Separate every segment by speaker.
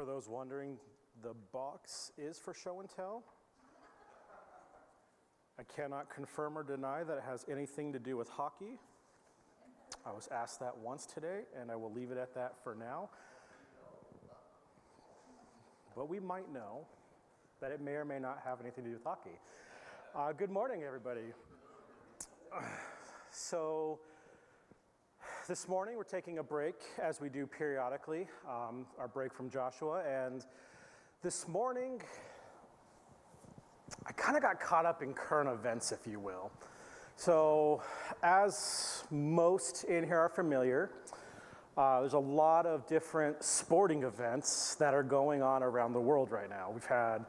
Speaker 1: For those wondering, the box is for show and tell. I cannot confirm or deny that it has anything to do with hockey. I was asked that once today, and I will leave it at that for now. But we might know that it may or may not have anything to do with hockey. Good morning, everybody. So this morning we're taking a break, as we do periodically, our break from Joshua. And this morning, I kind of got caught up in current events, if you will. So as most in here are familiar, there's a lot of different sporting events that are going on around the world right now. We've had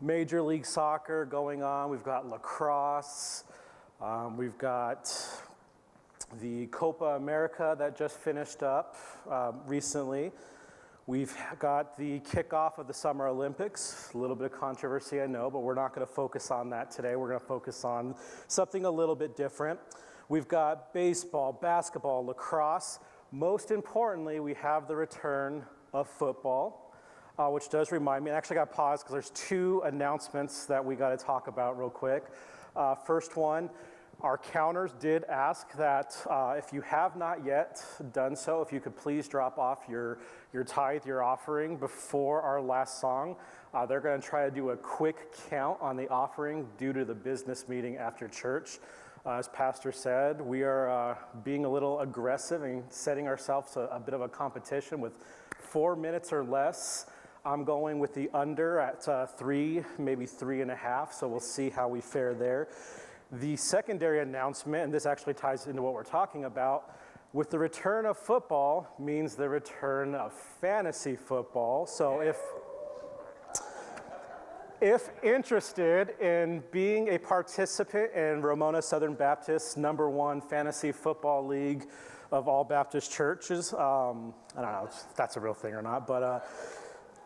Speaker 1: Major League Soccer going on. We've got lacrosse. We've got the Copa America that just finished up recently. We've got the kickoff of the Summer Olympics. A little bit of controversy, I know, but we're not going to focus on that today. We're going to focus on something a little bit different. We've got baseball, basketball, lacrosse. Most importantly, we have the return of football, which does remind me, and actually got paused because there's two announcements that we got to talk about real quick. First one, our counters did ask that if you have not yet done so, if you could please drop off your tithe, your offering before our last song. They're going to try to do a quick count on the offering due to the business meeting after church. As Pastor said, we are being a little aggressive and setting ourselves a bit of a competition with 4 minutes or less. I'm going with the under at 3, maybe 3.5, so we'll see how we fare there. The secondary announcement, and this actually ties into what we're talking about, with the return of football means the return of fantasy football. So if interested in being a participant in Ramona Southern Baptist #1 fantasy football league of all Baptist churches, I don't know if that's a real thing or not, but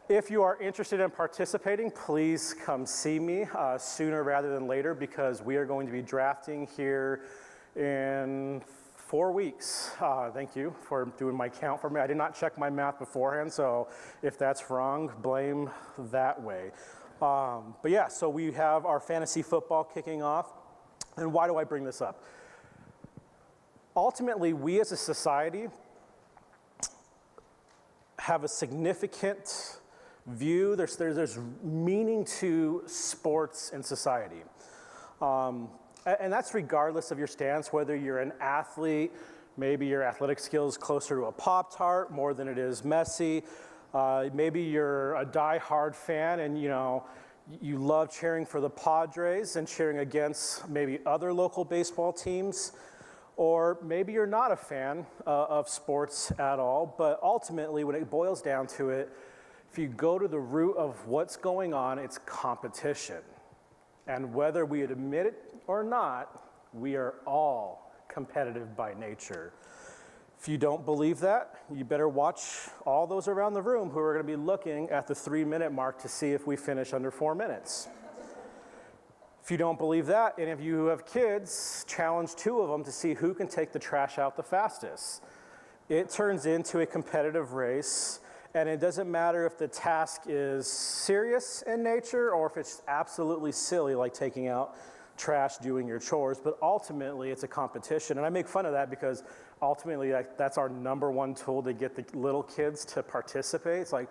Speaker 1: if you are interested in participating, please come see me sooner rather than later, because we are going to be drafting here in 4 weeks. Thank you for doing my count for me. I did not check my math beforehand, so if that's wrong, blame that way. But yeah, so we have our fantasy football kicking off. And why do I bring this up? Ultimately, we as a society have a significant view. There's meaning to sports in society. And that's regardless of your stance, whether you're an athlete, maybe your athletic skills closer to a Pop-Tart more than it is Messi. Maybe you're a die-hard fan and you love cheering for the Padres and cheering against maybe other local baseball teams. Or maybe you're not a fan of sports at all, but ultimately when it boils down to it, if you go to the root of what's going on, it's competition. And whether we admit it or not, we are all competitive by nature. If you don't believe that, you better watch all those around the room who are going to be looking at the 3-minute mark to see if we finish under 4 minutes. If you don't believe that, any of you who have kids, challenge 2 of them to see who can take the trash out the fastest. It turns into a competitive race, and it doesn't matter if the task is serious in nature or if it's absolutely silly, like taking out trash, doing your chores, but ultimately it's a competition. And I make fun of that because ultimately that's our #1 tool to get the little kids to participate. It's like,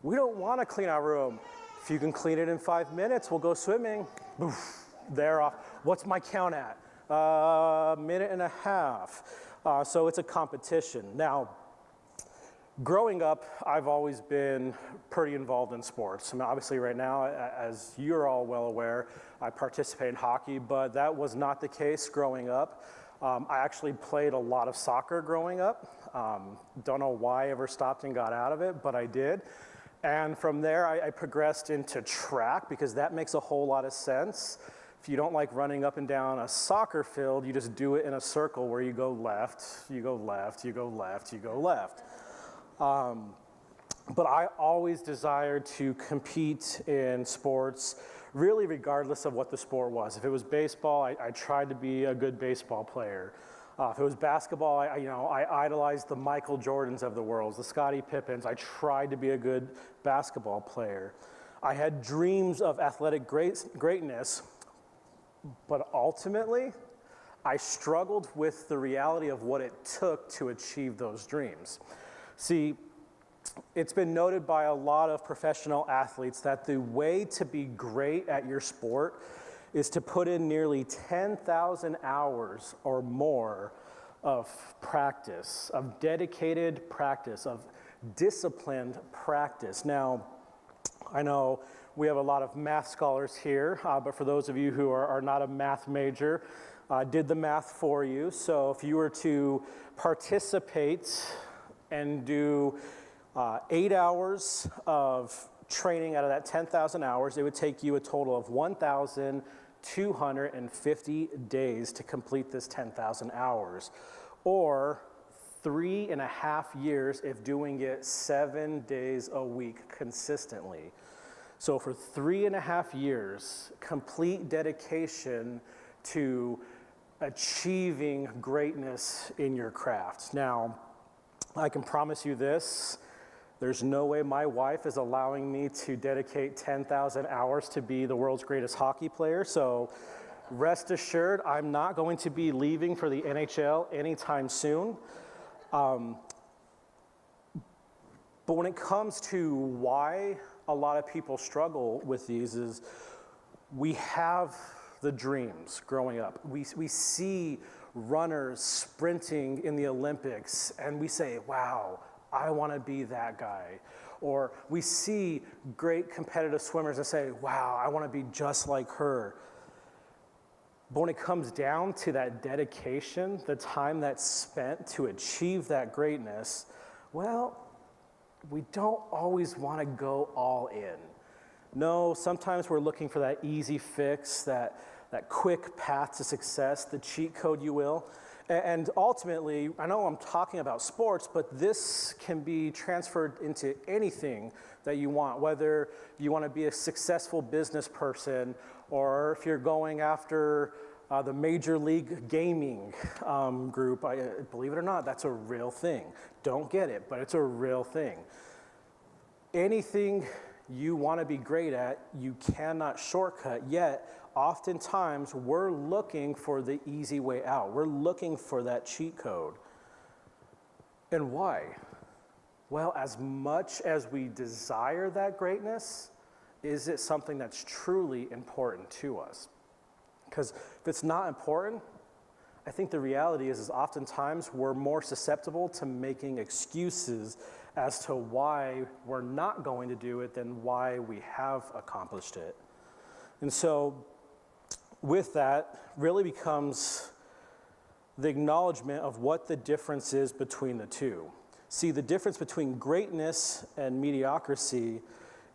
Speaker 1: we don't want to clean our room. If you can clean it in 5 minutes, we'll go swimming. Boof, they're off. What's my count at? 1.5 minutes. So it's a competition. Now, growing up, I've always been pretty involved in sports. I mean, obviously right now, as you're all well aware, I participate in hockey, but that was not the case growing up. I actually played a lot of soccer growing up. Don't know why I ever stopped and got out of it, but I did. And from there, I progressed into track because that makes a whole lot of sense. If you don't like running up and down a soccer field, you just do it in a circle where you go left, you go left, you go left, you go left. But I always desired to compete in sports, really regardless of what the sport was. If it was baseball, I tried to be a good baseball player. If it was basketball, I idolized the Michael Jordans of the world, the Scottie Pippens. I tried to be a good basketball player. I had dreams of athletic greatness, but ultimately, I struggled with the reality of what it took to achieve those dreams. See, it's been noted by a lot of professional athletes that the way to be great at your sport is to put in nearly 10,000 hours or more of practice, of dedicated practice, of disciplined practice. Now, I know we have a lot of math scholars here, but for those of you who are not a math major, I did the math for you. So if you were to participate and do 8 hours of training out of that 10,000 hours, it would take you a total of 1,250 days to complete this 10,000 hours, or 3.5 years if doing it 7 days a week consistently. So for 3.5 years, complete dedication to achieving greatness in your craft. Now, I can promise you this, there's no way my wife is allowing me to dedicate 10,000 hours to be the world's greatest hockey player. So rest assured, I'm not going to be leaving for the NHL anytime soon. But when it comes to why a lot of people struggle with these is we have the dreams growing up. We see runners sprinting in the Olympics and we say, wow, I want to be that guy. Or we see great competitive swimmers and say, wow, I want to be just like her. But when it comes down to that dedication, the time that's spent to achieve that greatness, well, we don't always want to go all in. No, sometimes we're looking for that easy fix, that quick path to success, the cheat code, you will. And ultimately, I know I'm talking about sports, but this can be transferred into anything that you want, whether you want to be a successful business person or if you're going after the Major League Gaming group. Believe it or not, that's a real thing. Don't get it, but it's a real thing. Anything you want to be great at, you cannot shortcut, yet oftentimes we're looking for the easy way out. We're looking for that cheat code. And why? Well, as much as we desire that greatness, is it something that's truly important to us? Because if it's not important, I think the reality is oftentimes we're more susceptible to making excuses as to why we're not going to do it than why we have accomplished it. And so with that really becomes the acknowledgement of what the difference is between the two. See, the difference between greatness and mediocrity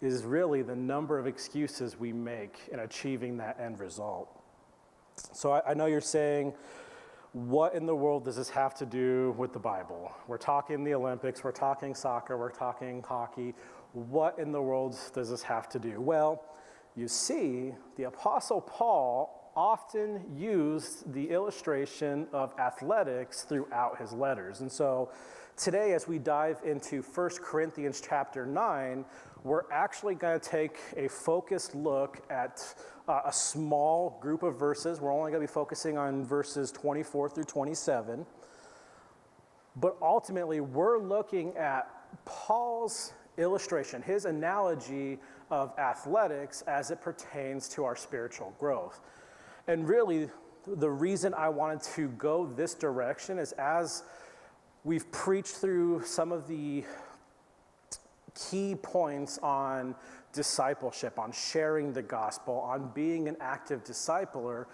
Speaker 1: is really the number of excuses we make in achieving that end result. So I know you're saying, what in the world does this have to do with the Bible? We're talking the Olympics, we're talking soccer, we're talking hockey. What in the world does this have to do? Well, you see, the Apostle Paul often used the illustration of athletics throughout his letters. And so today, as we dive into 1 Corinthians chapter 9, we're actually going to take a focused look at a small group of verses. We're only going to be focusing on verses 24 through 27. But ultimately, we're looking at Paul's illustration, his analogy of athletics as it pertains to our spiritual growth. And really, the reason I wanted to go this direction is as we've preached through some of the key points on discipleship, on sharing the gospel, on being an active discipler,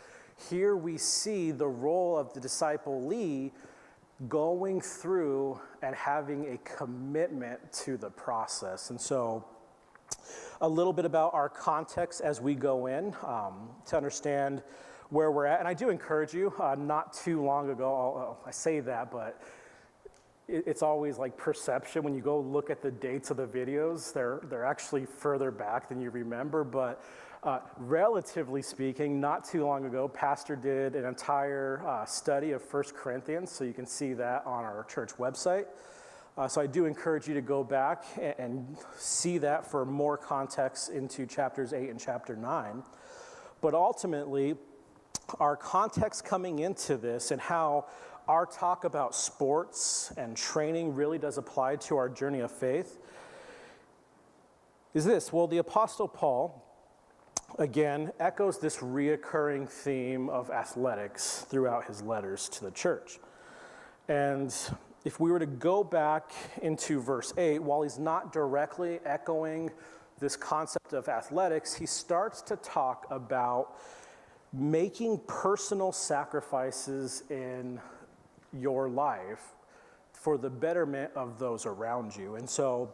Speaker 1: here we see the role of the disciplee going through and having a commitment to the process. And so a little bit about our context as we go in to understand where we're at. And I do encourage you, not too long ago, I say that, but it's always like perception. When you go look at the dates of the videos, they're actually further back than you remember. But Relatively speaking, not too long ago, Pastor did an entire study of 1 Corinthians, so you can see that on our church website. So I do encourage you to go back and see that for more context into chapters 8 and chapter 9. But ultimately, our context coming into this and how our talk about sports and training really does apply to our journey of faith is this. Well, the Apostle Paul, again, echoes this reoccurring theme of athletics throughout his letters to the church. And if we were to go back into verse 8, while he's not directly echoing this concept of athletics, he starts to talk about making personal sacrifices in your life for the betterment of those around you. And so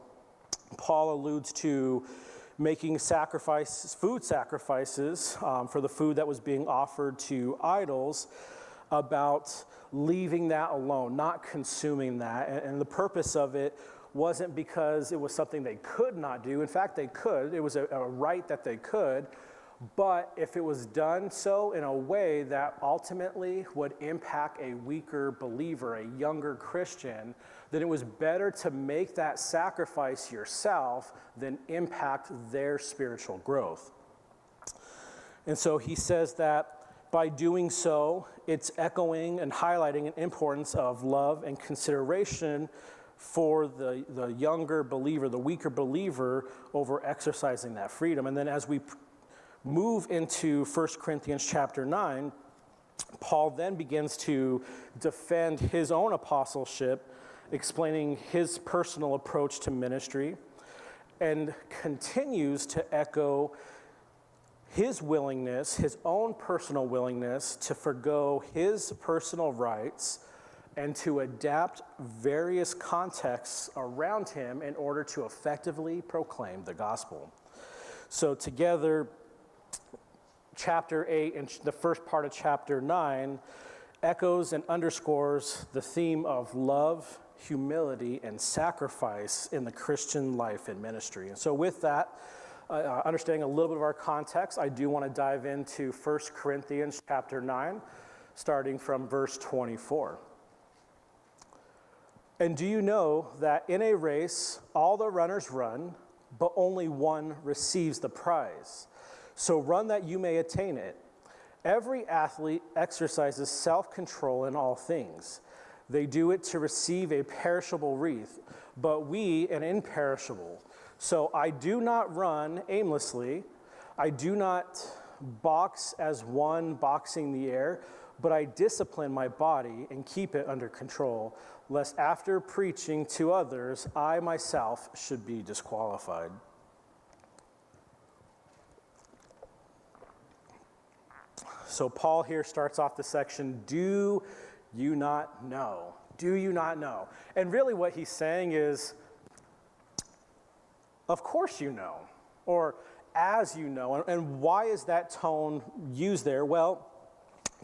Speaker 1: Paul alludes to making food sacrifices for the food that was being offered to idols, about leaving that alone, not consuming that. And the purpose of it wasn't because it was something they could not do. In fact, they could. It was a right that they could. But if it was done so in a way that ultimately would impact a weaker believer, a younger Christian, then it was better to make that sacrifice yourself than impact their spiritual growth. And so he says that by doing so, it's echoing and highlighting an importance of love and consideration for the younger believer, the weaker believer, over exercising that freedom. And then as we move into 1 Corinthians chapter 9, Paul then begins to defend his own apostleship, explaining his personal approach to ministry, and continues to echo his willingness, his own personal willingness to forgo his personal rights and to adapt various contexts around him in order to effectively proclaim the gospel. So together, chapter 8 and the first part of chapter 9 echoes and underscores the theme of love, humility, and sacrifice in the Christian life and ministry. And so with that, understanding a little bit of our context, I do want to dive into 1 Corinthians chapter 9, starting from verse 24. And do you know that in a race all the runners run, but only one receives the prize? So run that you may attain it. Every athlete exercises self-control in all things. They do it to receive a perishable wreath, but we an imperishable. So I do not run aimlessly. I do not box as one boxing the air, but I discipline my body and keep it under control, lest after preaching to others, I myself should be disqualified. So Paul here starts off the section, do you not know? Do you not know? And really what he's saying is, of course you know, or as you know. And why is that tone used there? Well,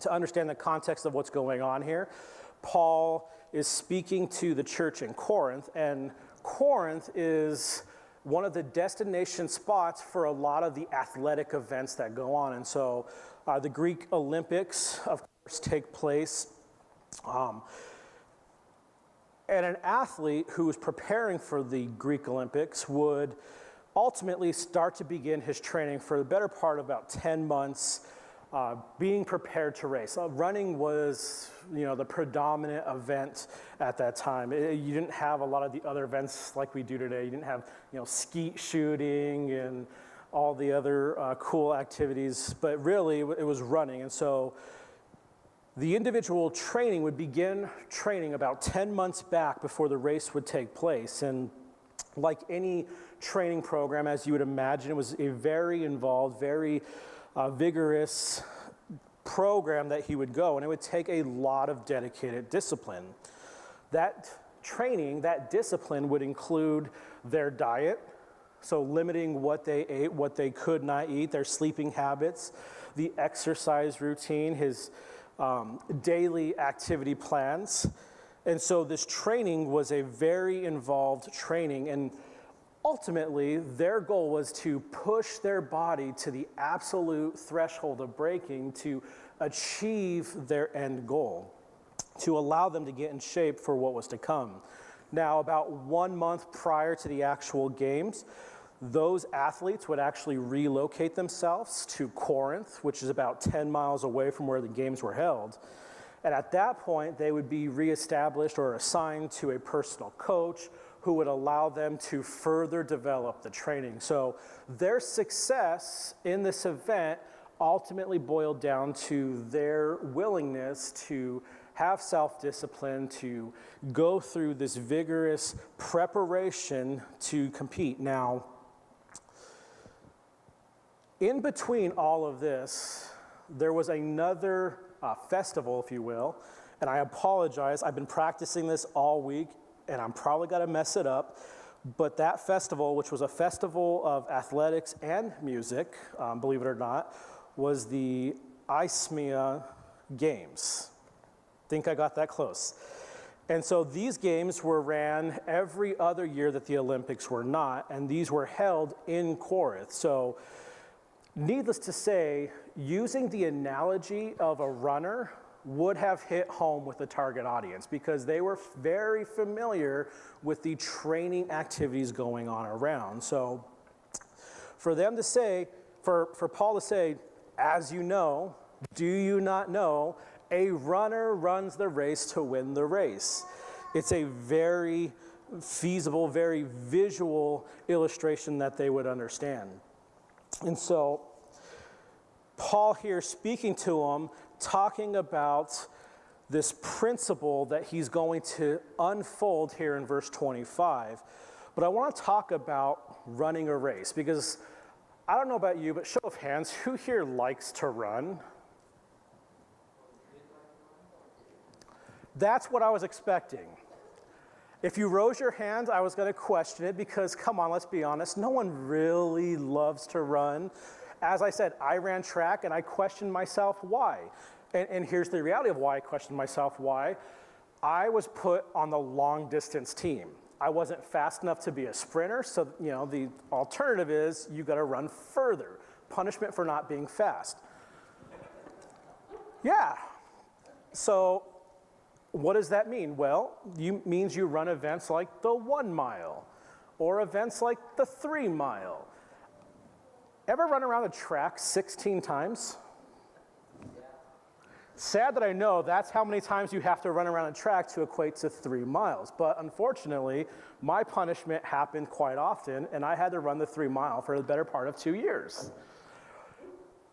Speaker 1: to understand the context of what's going on here, Paul is speaking to the church in Corinth, and Corinth is one of the destination spots for a lot of the athletic events that go on. And so the Greek Olympics, of course, take place. And an athlete who is preparing for the Greek Olympics would ultimately start to begin his training for the better part of about 10 months, being prepared to race. Running was, the predominant event at that time. You didn't have a lot of the other events like we do today. You didn't have, skeet shooting and all the other cool activities, but really it was running. And so the individual training would begin training about 10 months back before the race would take place. And like any training program, as you would imagine, it was a very involved, very vigorous program that he would go, and it would take a lot of dedicated discipline. That training, that discipline would include their diet, so limiting what they ate, what they could not eat, their sleeping habits, the exercise routine, his daily activity plans. And so this training was a very involved training, and ultimately, their goal was to push their body to the absolute threshold of breaking to achieve their end goal, to allow them to get in shape for what was to come. Now, about 1 month prior to the actual games, those athletes would actually relocate themselves to Corinth, which is about 10 miles away from where the games were held. And at that point, they would be reestablished or assigned to a personal coach who would allow them to further develop the training. So their success in this event ultimately boiled down to their willingness to have self-discipline, to go through this vigorous preparation to compete. Now, in between all of this, there was another festival, if you will, and I apologize, I've been practicing this all week, and I'm probably gonna mess it up, but that festival, which was a festival of athletics and music, believe it or not, was the ISMEA Games. Think I got that close. And so these games were ran every other year that the Olympics were not, and these were held in Corinth. So needless to say, using the analogy of a runner would have hit home with the target audience because they were very familiar with the training activities going on around. So for them to say, for Paul to say, as you know, do you not know, a runner runs the race to win the race. It's a very feasible, very visual illustration that they would understand. And so Paul here speaking to them, talking about this principle that he's going to unfold here in verse 25. But I want to talk about running a race because I don't know about you, but show of hands, who here likes to run? That's what I was expecting. If you rose your hand, I was going to question it because, come on, let's be honest, no one really loves to run. As I said, I ran track and I questioned myself why. And here's the reality of why I questioned myself why. I was put on the long distance team. I wasn't fast enough to be a sprinter, so the alternative is you got to run further. Punishment for not being fast. Yeah. So what does that mean? Well, it means you run events like the 1 mile or events like the 3 mile. Ever run around a track 16 times? Sad that I know that's how many times you have to run around a track to equate to 3 miles. But unfortunately, my punishment happened quite often, and I had to run the 3 mile for the better part of 2 years.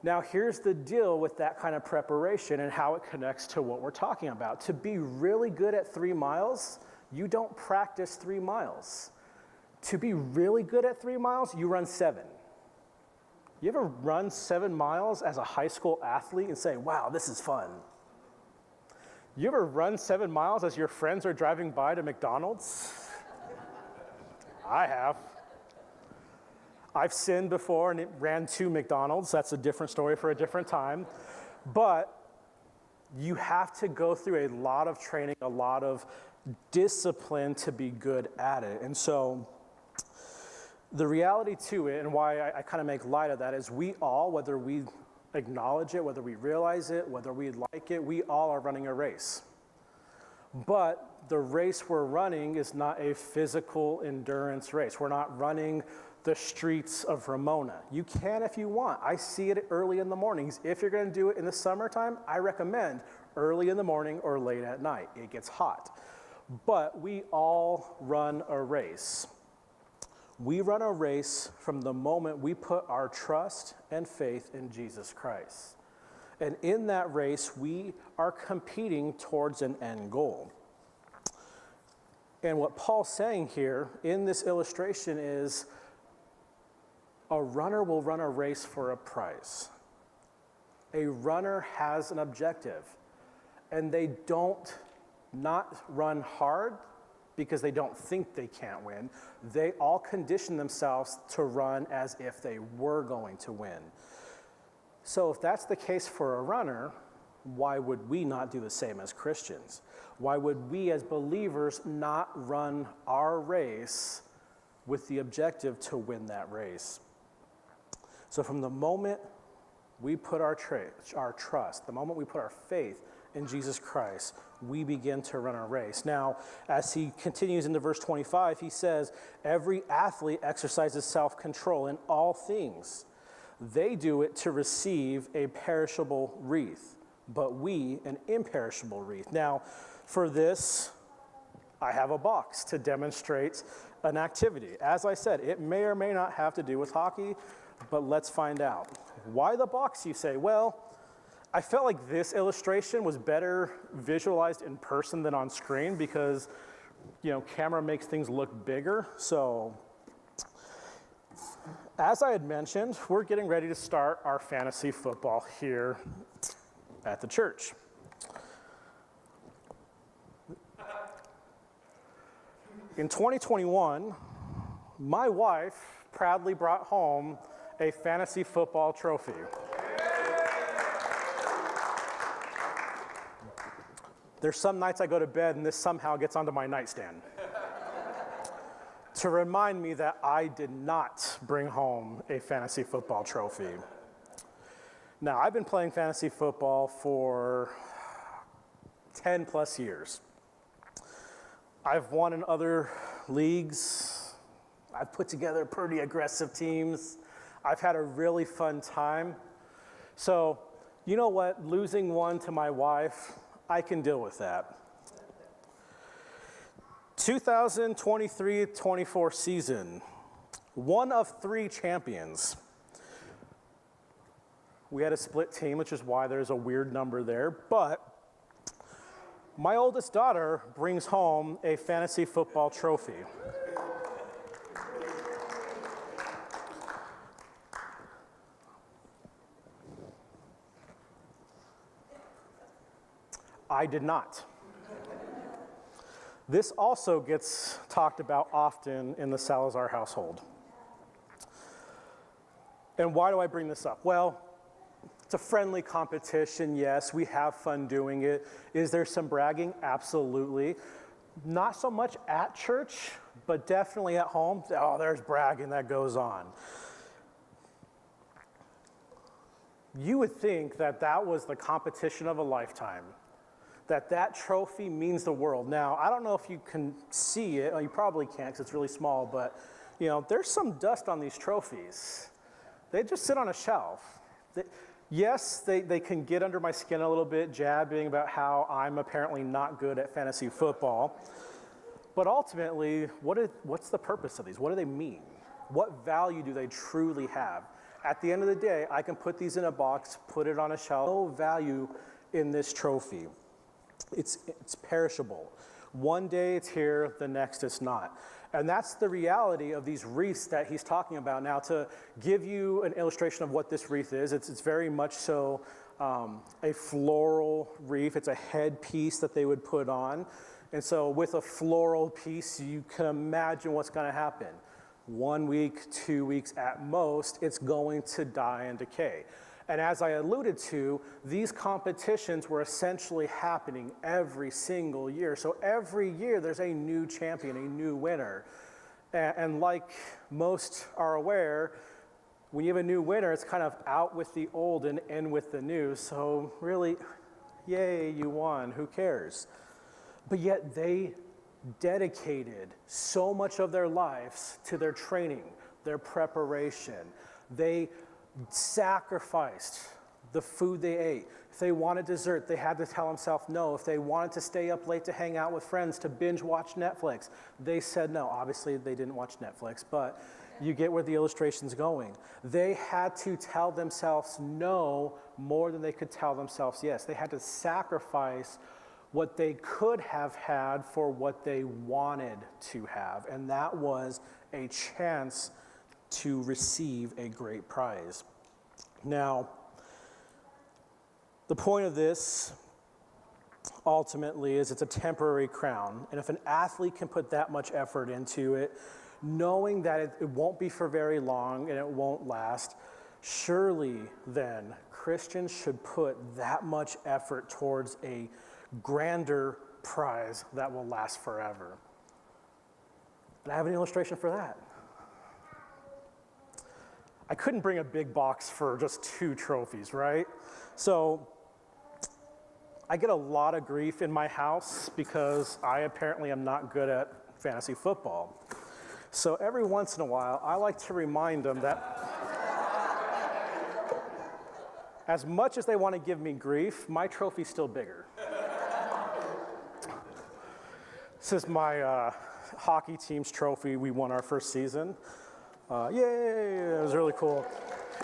Speaker 1: Now, here's the deal with that kind of preparation and how it connects to what we're talking about. To be really good at 3 miles, you don't practice 3 miles. To be really good at 3 miles, you run 7. You ever run 7 miles as a high school athlete and say, wow, this is fun? You ever run 7 miles as your friends are driving by to McDonald's? I have. I've sinned before and ran to McDonald's. That's a different story for a different time. But you have to go through a lot of training, a lot of discipline to be good at it. And so the reality to it, and why I kind of make light of that, is we all, whether we acknowledge it, whether we realize it, whether we like it, we all are running a race. But the race we're running is not a physical endurance race. We're not running the streets of Ramona. You can if you want. I see it early in the mornings. If you're going to do it in the summertime, I recommend early in the morning or late at night. It gets hot. But we all run a race. We run a race from the moment we put our trust and faith in Jesus Christ. And in that race, we are competing towards an end goal. And what Paul's saying here in this illustration is a runner will run a race for a prize. A runner has an objective, and they don't not run hard because they don't think they can't win. They all condition themselves to run as if they were going to win. So if that's the case for a runner, why would we not do the same as Christians? Why would we as believers not run our race with the objective to win that race. So from the moment we put our trust, the moment we put our faith in Jesus Christ, we begin to run our race. Now, as he continues into verse 25, he says, every athlete exercises self-control in all things. They do it to receive a perishable wreath, but we an imperishable wreath. Now, for this, I have a box to demonstrate an activity. As I said, it may or may not have to do with hockey, but let's find out. Why the box, you say? Well, I felt like this illustration was better visualized in person than on screen because, camera makes things look bigger. So, as I had mentioned, we're getting ready to start our fantasy football here at the church. In 2021, my wife proudly brought home a fantasy football trophy. There's some nights I go to bed and this somehow gets onto my nightstand to remind me that I did not bring home a fantasy football trophy. Now, I've been playing fantasy football for 10 plus years. I've won in other leagues. I've put together pretty aggressive teams. I've had a really fun time. So, you know what? Losing one to my wife, I can deal with that. 2023-24 season, one of 3 champions. We had a split team, which is why there's a weird number there, but my oldest daughter brings home a fantasy football trophy. I did not. This also gets talked about often in the Salazar household. And why do I bring this up? Well, it's a friendly competition, yes. We have fun doing it. Is there some bragging? Absolutely. Not so much at church, but definitely at home. Oh, there's bragging that goes on. You would think that that was the competition of a lifetime, that trophy means the world. Now, I don't know if you can see it. Well, you probably can't because it's really small, but there's some dust on these trophies. They just sit on a shelf. Yes, they can get under my skin a little bit, jabbing about how I'm apparently not good at fantasy football. But ultimately, what's the purpose of these? What do they mean? What value do they truly have? At the end of the day, I can put these in a box, put it on a shelf. No value in this trophy. It's perishable. One day it's here, the next it's not. And that's the reality of these wreaths that he's talking about. Now, to give you an illustration of what this wreath is, it's very much so a floral wreath. It's a headpiece that they would put on. And so with a floral piece, you can imagine what's going to happen. 1 week, 2 weeks at most, it's going to die and decay. And as I alluded to, these competitions were essentially happening every single year. So every year there's a new champion, a new winner. And like most are aware, when you have a new winner, it's kind of out with the old and in with the new. So really, yay, you won, who cares? But yet they dedicated so much of their lives to their training, their preparation. They sacrificed the food they ate. If they wanted dessert, they had to tell themselves no. If they wanted to stay up late to hang out with friends, to binge watch Netflix, they said no. Obviously, they didn't watch Netflix, but you get where the illustration's going. They had to tell themselves no more than they could tell themselves yes. They had to sacrifice what they could have had for what they wanted to have, and that was a chance to receive a great prize. Now, the point of this ultimately is it's a temporary crown, and if an athlete can put that much effort into it, knowing that it won't be for very long and it won't last, surely then Christians should put that much effort towards a grander prize that will last forever. And I have an illustration for that. I couldn't bring a big box for just 2 trophies, right? So I get a lot of grief in my house because I apparently am not good at fantasy football. So every once in a while, I like to remind them that as much as they want to give me grief, my trophy's still bigger. This is my hockey team's trophy. We won our first season. Yay, it was really cool.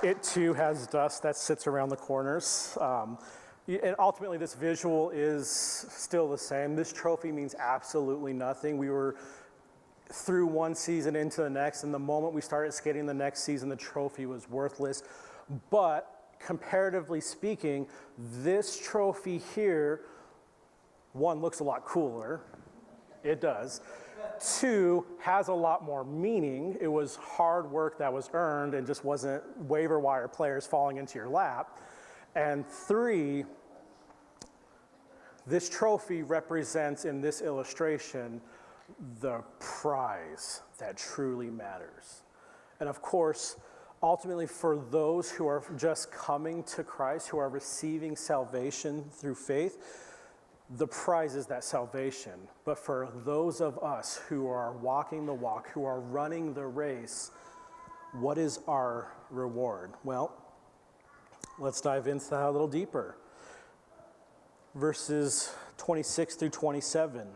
Speaker 1: It too has dust that sits around the corners. And ultimately, this visual is still the same. This trophy means absolutely nothing. We were through one season into the next, and the moment we started skating the next season, the trophy was worthless. But comparatively speaking, this trophy here, 1, looks a lot cooler. It does. 2, has a lot more meaning. It was hard work that was earned and just wasn't waiver wire players falling into your lap. And 3, this trophy represents in this illustration the prize that truly matters. And of course, ultimately for those who are just coming to Christ, who are receiving salvation through faith, the prize is that salvation. But for those of us who are walking the walk, who are running the race, what is our reward? Well, let's dive into that a little deeper. Verses 26 through 27.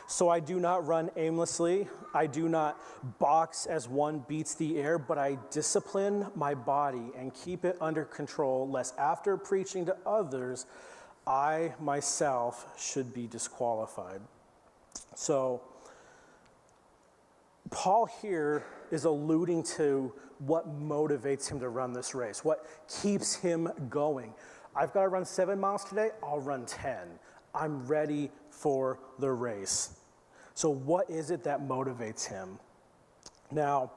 Speaker 1: So I do not run aimlessly. I do not box as one beats the air, but I discipline my body and keep it under control, lest after preaching to others, I myself should be disqualified. So Paul here is alluding to what motivates him to run this race, what keeps him going. I've got to run 7 miles today, I'll run 10. I'm ready for the race. So what is it that motivates him? Now,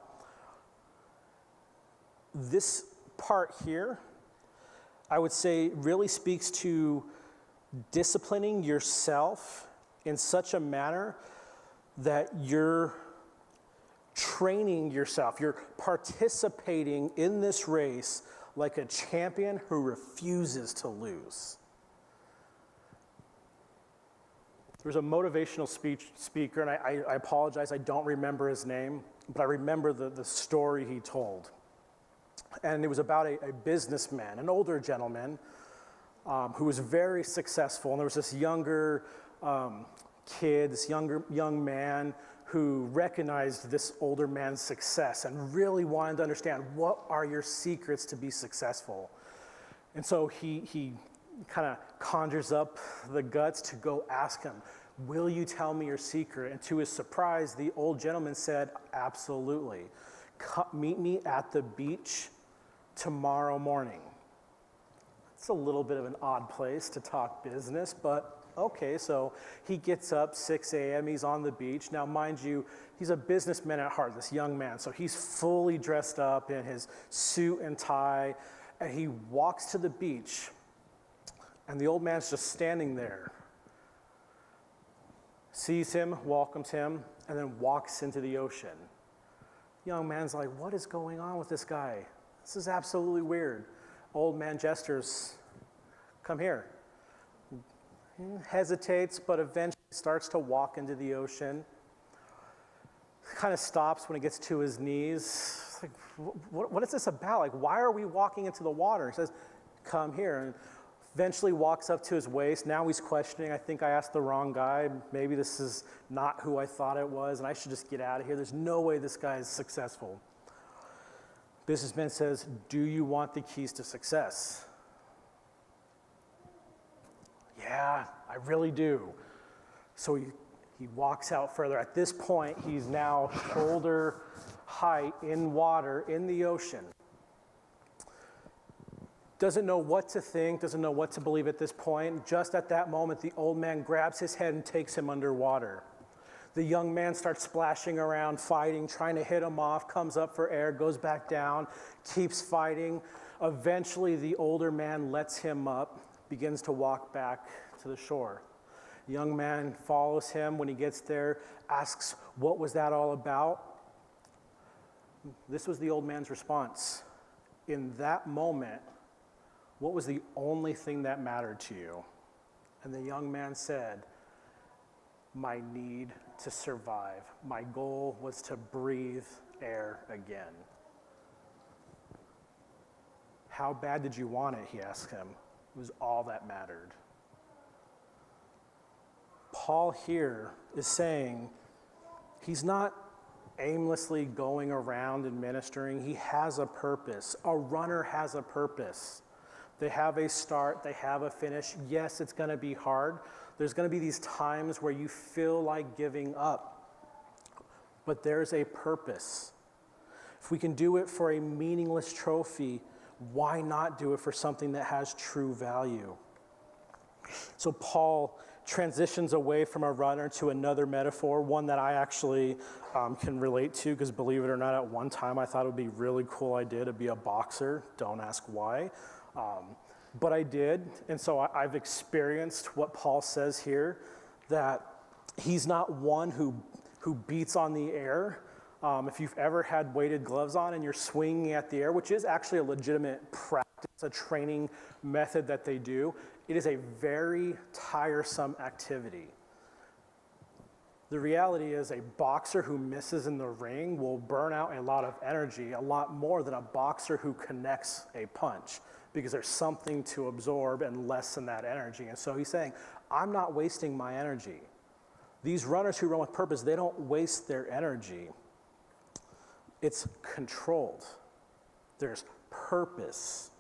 Speaker 1: this part here, I would say really speaks to disciplining yourself in such a manner that you're training yourself, you're participating in this race like a champion who refuses to lose. There was a motivational speaker, and I apologize, I don't remember his name, but I remember the story he told. And it was about a businessman, an older gentleman, who was very successful. And there was this younger kid, this young man who recognized this older man's success and really wanted to understand, what are your secrets to be successful? And so he kind of conjures up the guts to go ask him, will you tell me your secret? And to his surprise, the old gentleman said, absolutely. Meet me at the beach tomorrow morning. It's a little bit of an odd place to talk business, but okay, so he gets up 6 a.m., he's on the beach. Now, mind you, he's a businessman at heart, this young man, so he's fully dressed up in his suit and tie, and he walks to the beach, and the old man's just standing there, sees him, welcomes him, and then walks into the ocean. Young man's like, what is going on with this guy? This is absolutely weird. Old man gestures, come here. He hesitates, but eventually starts to walk into the ocean. Kind of stops when he gets to his knees. It's like, what is this about? Like, why are we walking into the water? He says, come here. And eventually walks up to his waist. Now he's questioning, I think I asked the wrong guy. Maybe this is not who I thought it was, and I should just get out of here. There's no way this guy is successful. Businessman says, do you want the keys to success? Yeah, I really do. So he walks out further. At this point, he's now shoulder height in water, in the ocean. Doesn't know what to think, doesn't know what to believe at this point. Just at that moment, the old man grabs his head and takes him underwater. The young man starts splashing around, fighting, trying to hit him off, comes up for air, goes back down, keeps fighting. Eventually, the older man lets him up, begins to walk back to the shore. The young man follows him. When he gets there, asks, what was that all about? This was the old man's response. in that moment, what was the only thing that mattered to you? And the young man said, my need to survive. My goal was to breathe air again. How bad did you want it, he asked him. It was all that mattered. Paul here is saying he's not aimlessly going around and ministering. He has a purpose. A runner has a purpose. They have a start, they have a finish. Yes, it's going to be hard. There's going to be these times where you feel like giving up. But there's a purpose. If we can do it for a meaningless trophy, why not do it for something that has true value? So Paul transitions away from a runner to another metaphor, one that I actually can relate to, because believe it or not, at one time I thought it would be a really cool idea to be a boxer. Don't ask why. But I did, and so I've experienced what Paul says here, that he's not one who beats on the air. If you've ever had weighted gloves on and you're swinging at the air, which is actually a legitimate practice, a training method that they do, it is a very tiresome activity. The reality is a boxer who misses in the ring will burn out a lot of energy, a lot more than a boxer who connects a punch, because there's something to absorb and lessen that energy. And so he's saying, I'm not wasting my energy. These runners who run with purpose, they don't waste their energy. It's controlled. There's purpose.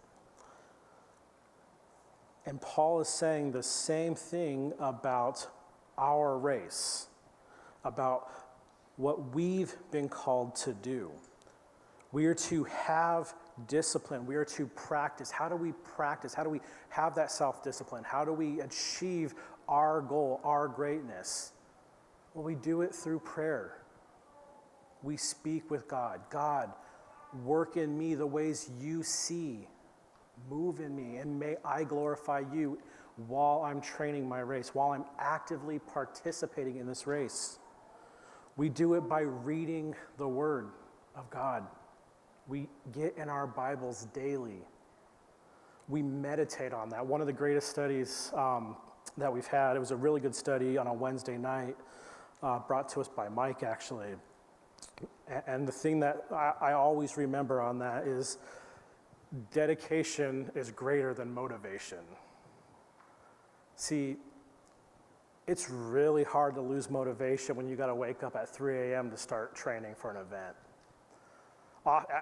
Speaker 1: And Paul is saying the same thing about our race, about what we've been called to do. We are to have discipline. We are to practice. How do we practice? How do we have that self-discipline? How do we achieve our goal, our greatness? Well, we do it through prayer. We speak with God. God, work in me the ways you see. Move in me, and may I glorify you while I'm training my race, while I'm actively participating in this race. We do it by reading the Word of God. We get in our Bibles daily. We meditate on that. One of the greatest studies that we've had, it was a really good study on a Wednesday night, brought to us by Mike, actually. And the thing that I always remember on that is dedication is greater than motivation. See, it's really hard to lose motivation when you got to wake up at 3 a.m. to start training for an event.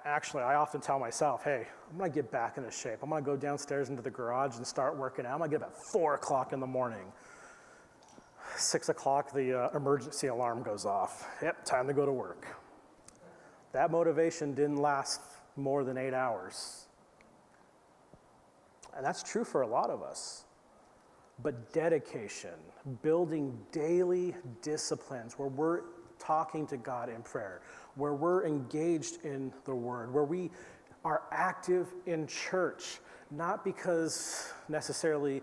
Speaker 1: Actually, I often tell myself, hey, I'm going to get back into shape. I'm going to go downstairs into the garage and start working out. I'm going to get up at 4 o'clock in the morning. 6 o'clock, the emergency alarm goes off. Yep, time to go to work. That motivation didn't last more than 8 hours. And that's true for a lot of us. But dedication, building daily disciplines where we're talking to God in prayer, where we're engaged in the Word, where we are active in church, not because necessarily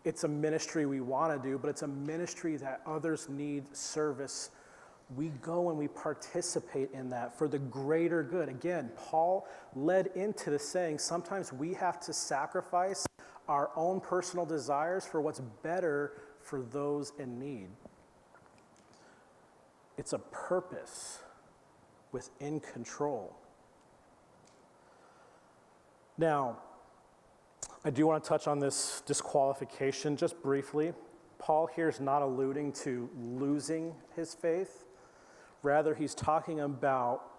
Speaker 1: it's a ministry we want to do, but it's a ministry that others need service. We go and we participate in that for the greater good. Again, Paul led into the saying, sometimes we have to sacrifice our own personal desires for what's better for those in need. It's a purpose within control. Now, I do want to touch on this disqualification just briefly. Paul here is not alluding to losing his faith. Rather, he's talking about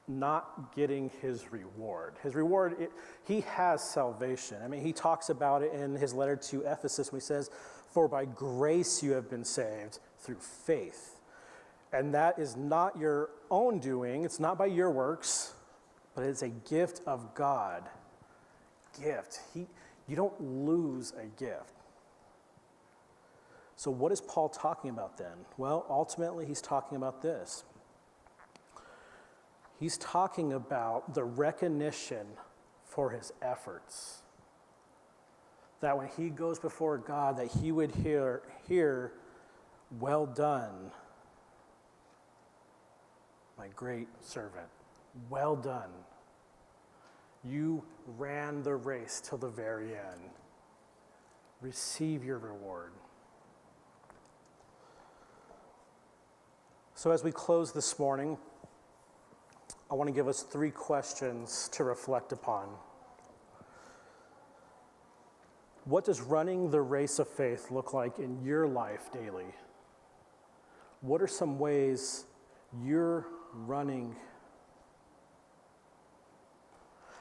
Speaker 1: not getting his reward. His reward, he has salvation. I mean, he talks about it in his letter to Ephesus when he says, "For by grace you have been saved through faith." And that is not your own doing. It's not by your works, but it's a gift of God. Gift. You don't lose a gift. So what is Paul talking about then? Well, ultimately, he's talking about this. He's talking about the recognition for his efforts. That when he goes before God, that he would hear, "Well done, my great servant. Well done." You ran the race till the very end. Receive your reward. So as we close this morning, I want to give us 3 questions to reflect upon. What does running the race of faith look like in your life daily? What are some ways you're running?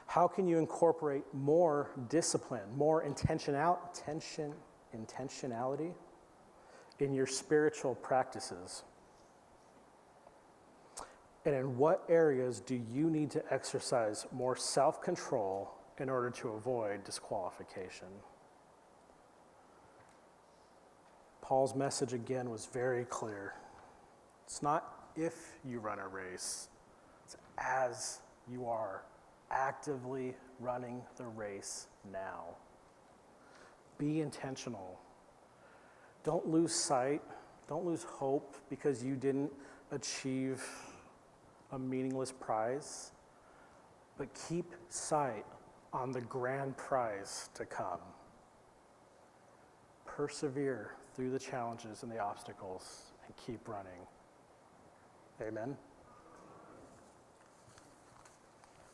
Speaker 1: How can you incorporate more discipline, more intentionality in your spiritual practices? And in what areas do you need to exercise more self-control in order to avoid disqualification? Paul's message again was very clear. It's not if you run a race, it's as you are actively running the race now. Be intentional. Don't lose sight, don't lose hope because you didn't achieve a meaningless prize, but keep sight on the grand prize to come. Persevere through the challenges and the obstacles and keep running. Amen.